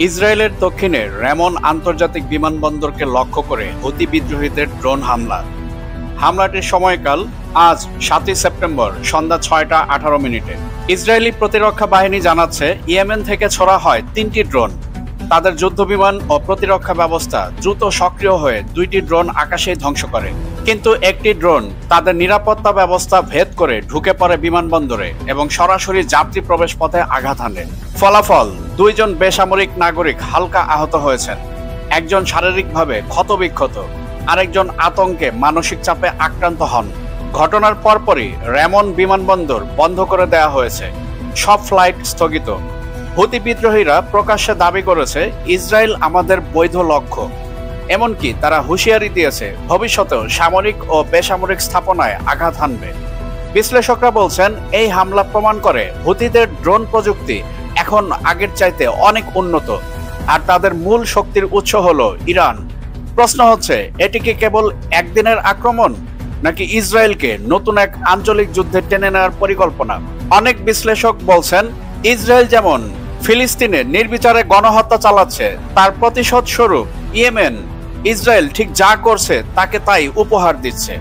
ইসরায়েলের দক্ষিণে রেমন আন্তর্জাতিক বিমানবন্দরকে লক্ষ্য করে হুতি বিদ্রোহীদের ড্রোন হামলা। হামলাটির সময়কাল আজ 7 সেপ্টেম্বর সন্ধ্যা 6টা 18 মিনিটে। ইসরায়েলি প্রতিরক্ষা বাহিনী জানাচ্ছে ইয়েমেন থেকে ছোড়া হয় 3টি ড্রোন। তাদের যুদ্ধবিমান ও প্রতিরক্ষা ব্যবস্থা দ্রুত সক্রিয় হয়ে 2টি ড্রোন আকাশেই ধ্বংস করে, কিন্তু একটি ড্রোন তাদের নিরাপত্তা ব্যবস্থা ভেদ করে ঢুকে পড়ে বিমানবন্দরে এবং সরাসরি যাত্রী প্রবেশ পথে আঘাত হানে। ফলাফল, 2 জন বেসামরিক নাগরিক হালকা আহত হয়েছেন, একজন শারীরিকভাবে ক্ষতবিক্ষত, আরেকজন আতঙ্কে মানসিক চাপে আক্রান্ত হন। ঘটনার পরপরই রেমন বিমানবন্দর বন্ধ করে দেওয়া হয়েছে, সব ফ্লাইট স্থগিত। হুতি বিদ্রোহীরা প্রকাশ্যে দাবি করেছে ইসরায়েল আমাদের বৈধ লক্ষ্য, এমনকি তারা হুঁশিয়ারি দিয়েছে ভবিষ্যতেও সামরিক ও বেসামরিক স্থাপনায় আঘাত হানবে। বিশ্লেষকরা বলছেন এই হামলা প্রমাণ করে হুতিদের ড্রোন প্রযুক্তি এখন আগের চাইতে অনেক উন্নত, আর তাদের মূল শক্তির উৎস হলো ইরান। প্রশ্ন হচ্ছে, এটি কি কেবল একদিনের আক্রমণ, নাকি ইসরায়েলকে নতুন এক আঞ্চলিক যুদ্ধে টেনে নেওয়ার পরিকল্পনা? অনেক বিশ্লেষক বলছেন ইসরায়েল যেমন ফিলিস্তিনে নির্বিচারে গণহত্যা চালাচ্ছে, তার প্রতিশোধ স্বরূপ ইয়েমেন ইসরায়েল ঠিক যা করছে তাকে তাই উপহার দিচ্ছে।